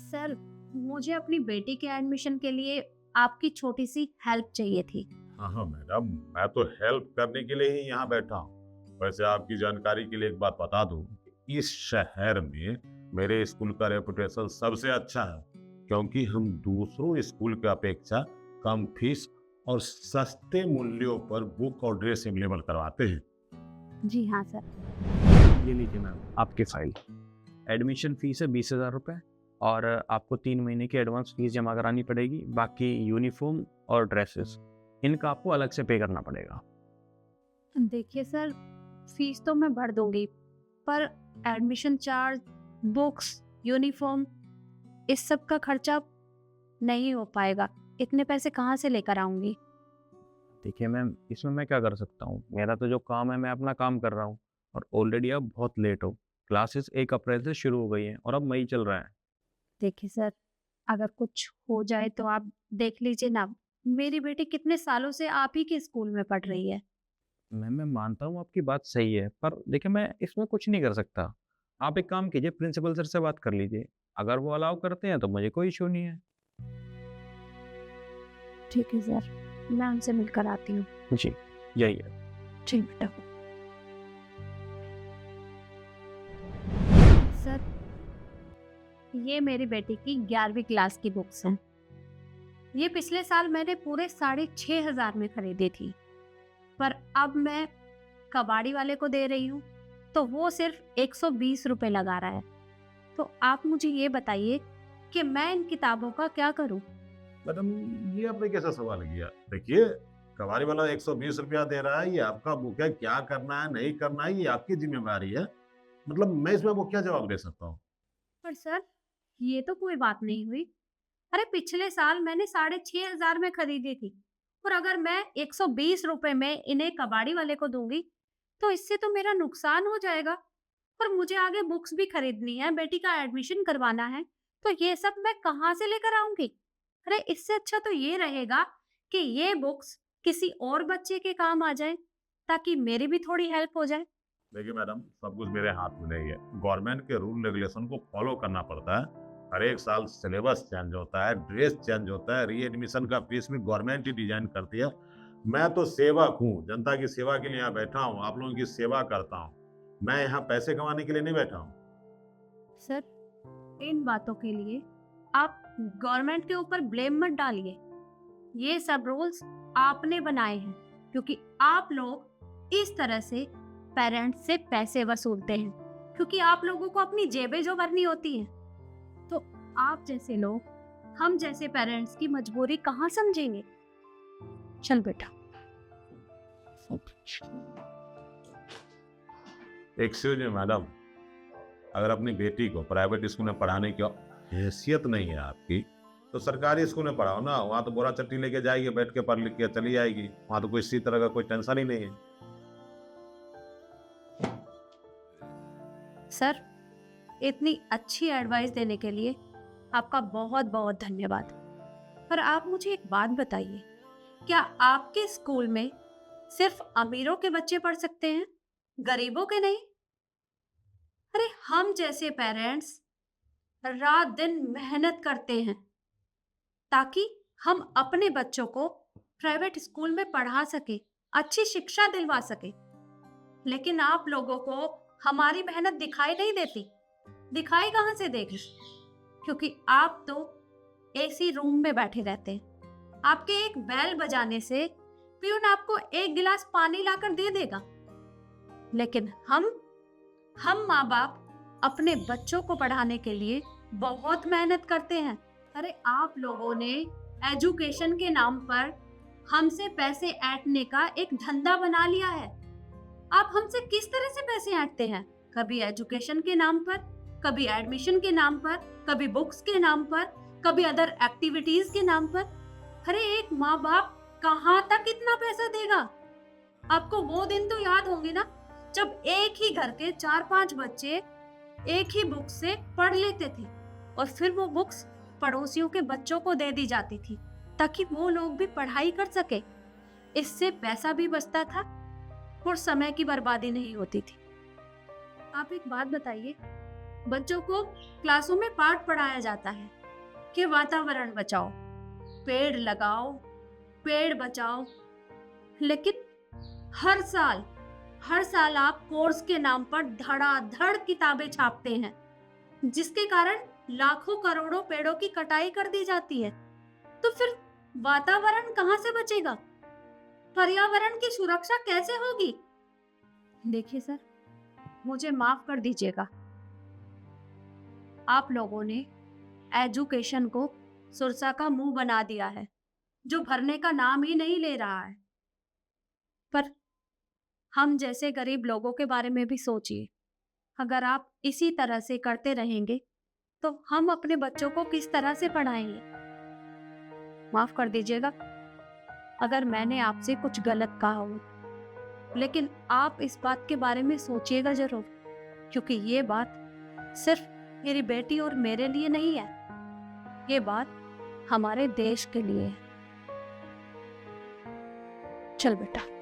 Sir, मुझे अपनी बेटी के एडमिशन के लिए आपकी छोटी सी हेल्प चाहिए थी। हाँ हाँ मैडम, मैं तो हेल्प करने के लिए ही यहाँ बैठा हूँ। वैसे आपकी जानकारी के लिए एक बात बता दूँ, इस शहर में मेरे स्कूल का रेपुटेशन सबसे अच्छा है, क्योंकि हम दूसरों स्कूल की अपेक्षा कम फीस और सस्ते मूल्यों पर बुक और ड्रेस अवेलेबल करवाते हैं। जी हाँ सर। ये लीजिए मैम आपकी फाइल। एडमिशन फीस है 20,000 रुपये और आपको 3 महीने की एडवांस फीस जमा करानी पड़ेगी। बाकी यूनिफॉर्म और ड्रेसेस इनका आपको अलग से पे करना पड़ेगा। देखिए सर, फीस तो मैं भर दूंगी, पर एडमिशन चार्ज, बुक्स, यूनिफॉर्म, इस सब का खर्चा नहीं हो पाएगा। इतने पैसे कहाँ से लेकर आऊंगी? देखिए मैम, इसमें मैं क्या कर सकता हूँ? मेरा तो जो काम है मैं अपना काम कर रहा हूँ और ऑलरेडी आप बहुत लेट हो। क्लासेस 1 अप्रैल से शुरू हो गई हैं और अब मई चल रहा है। देखिए सर, अगर कुछ हो जाए तो आप देख लीजिए ना। मेरी बेटी कितने सालों से आप ही के स्कूल में पढ़ रही है। मैम मैं मानता हूँ आपकी बात सही है, पर देखिए मैं इसमें कुछ नहीं कर सकता। आप एक काम कीजिए, प्रिंसिपल सर से बात कर लीजिए। अगर वो अलाउ करते हैं तो मुझे कोई इशू नहीं है। ठीक है सर, मैं उनसे मिलकर आती हूँ। जी, यही है। ठीक बेटा। सर, ये मेरी बेटी की 11वीं क्लास की बुक्स हैं। ये पिछले साल मैंने पूरे 6,500 में खरीदी थी, पर अब मैं कबाड़ी वाले को दे रही हूँ तो वो सिर्फ 120 रुपए लगा रहा है। तो आप मुझे ये बताइए कि मैं इन किताबों का क्या करूँ? मैडम, ये आपने कैसा सवाल किया? देखिए, कबाड़ी वाला 120 रुपया दे रहा है, ये आपका बुक है, क्या करना है नहीं करना है ये आपकी जिम्मेवारी है। मतलब मैं इसमें आपको क्या जवाब दे सकता हूँ? पर सर, ये तो कोई बात नहीं हुई। अरे पिछले साल मैंने 6,500 में खरीदी थी, और अगर मैं 120 रुपए में इन्हें कबाड़ी वाले को दूंगी तो इससे तो मेरा नुकसान हो जाएगा। और मुझे आगे बुक्स भी खरीदनी है, बेटी का एडमिशन करवाना है, तो ये सब मैं कहाँ से लेकर आऊंगी? अरे इससे अच्छा तो ये रहेगा कि ये बुक्स किसी और बच्चे के काम आ जाए, ताकि मेरी भी थोड़ी हेल्प हो जाए। देखिए मैडम, सब कुछ मेरे हाथ में नहीं है। गवर्नमेंट के रूल रेगुलेशन को फॉलो करना पड़ता है। हर एक साल सिलेबस चेंज होता है, ड्रेस चेंज होता है, री एडमिशन का फीस भी गवर्नमेंट ही डिजाइन करती है। मैं तो सेवक हूँ, जनता की सेवा के लिए यहाँ बैठा हूँ, आप लोगों की सेवा करता हूँ। मैं यहाँ पैसे कमाने के लिए नहीं बैठा हूँ। सर, इन बातों के लिए आप गवर्नमेंट के ऊपर ब्लेम मत डालिए। ये सब रूल्स आपने बनाए हैं, क्योंकि आप लोग इस तरह से पेरेंट्स से पैसे वसूलते हैं, क्योंकि आप लोगों को अपनी जेबें जो भरनी होती हैं। तो आप जैसे लोग हम जैसे पेरेंट्स की मजबूरी कहाँ समझेंगे? चल बेटा। एक्सक्यूज मी मैडम, अगर अपनी बेटी को प्राइवेट स्कूल में पढ़ाने की हैसियत नहीं है आपकी, तो सरकारी स्कूल में पढ़ाओ ना। वहाँ तो बोरा चट्टी लेके जाएगी, बैठ के पढ़ लिख के चली जाएगी। वहाँ तो कोई इसी तरह का कोई टेंशन ही नहीं है। सर, इतनी अच्छी एडवाइस देने के लिए आपका बहुत बहुत धन्यवाद। पर आप मुझे एक बात बताइए, क्या आपके स्कूल में सिर्फ अमीरों के बच्चे पढ़ सकते हैं, गरीबों के नहीं? अरे हम जैसे पेरेंट्स रात दिन मेहनत करते हैं ताकि हम अपने बच्चों को प्राइवेट स्कूल में पढ़ा सके, अच्छी शिक्षा दिलवा सके। लेकिन आप लोगों को हमारी मेहनत दिखाई नहीं देती। दिखाई कहाँ से देगी? क्योंकि आप तो एसी रूम में बैठे रहते हैं। आपके एक बेल बजाने से पियून आपको एक गिलास पानी लाकर दे देगा। लेकिन हम माँ बाप अपने बच्चों को पढ़ाने के लिए बहुत मेहनत करते हैं। अरे आप लोगों ने एजुकेशन के नाम पर हमसे पैसे ऐंठने का एक धंधा बना लिया है। आप हमसे किस तरह से पैसे ऐंठते हैं? कभी एजुकेशन के नाम पर, कभी एडमिशन के नाम पर, कभी बुक्स के नाम पर, कभी अदर एक्टिविटीज के नाम पर। अरे एक माँ बाप कहाँ तक इतना पैसा देगा? आपको वो दिन तो याद होंगे ना, जब एक ही घर के 4-5 बच्चे एक ही बुक से पढ़ लेते थे और फिर वो बुक्स पड़ोसियों के बच्चों को दे दी जाती थी ताकि वो लोग भी पढ़ाई कर सके। इससे पैसा भी बचता था और समय की बर्बादी नहीं होती थी। आप एक बात बताइए, बच्चों को क्लासों में पाठ पढ़ाया जाता है कि वातावरण बचाओ, पेड़ लगाओ, पेड़ बचाओ, लेकिन हर साल आप कोर्स के नाम पर धड़ाधड़ किताबें छापते हैं, जिसके कारण लाखों करोड़ों पेड़ों की कटाई कर दी जाती है। तो फिर वातावरण कहां से बचेगा? पर्यावरण की सुरक्षा कैसे होगी? देखिए सर, मुझे माफ कर दीजिएगा, आप लोगों ने एजुकेशन को सुरसा का मुंह बना दिया है, जो भरने का नाम ही नहीं ले रहा है। पर हम जैसे गरीब लोगों के बारे में भी सोचिए। अगर आप इसी तरह से करते रहेंगे तो हम अपने बच्चों को किस तरह से पढ़ाएंगे? माफ कर दीजिएगा अगर मैंने आपसे कुछ गलत कहा हो, लेकिन आप इस बात के बारे में सोचिएगा जरूर, क्योंकि ये बात सिर्फ मेरी बेटी और मेरे लिए नहीं है, ये बात हमारे देश के लिए है। चल बेटा।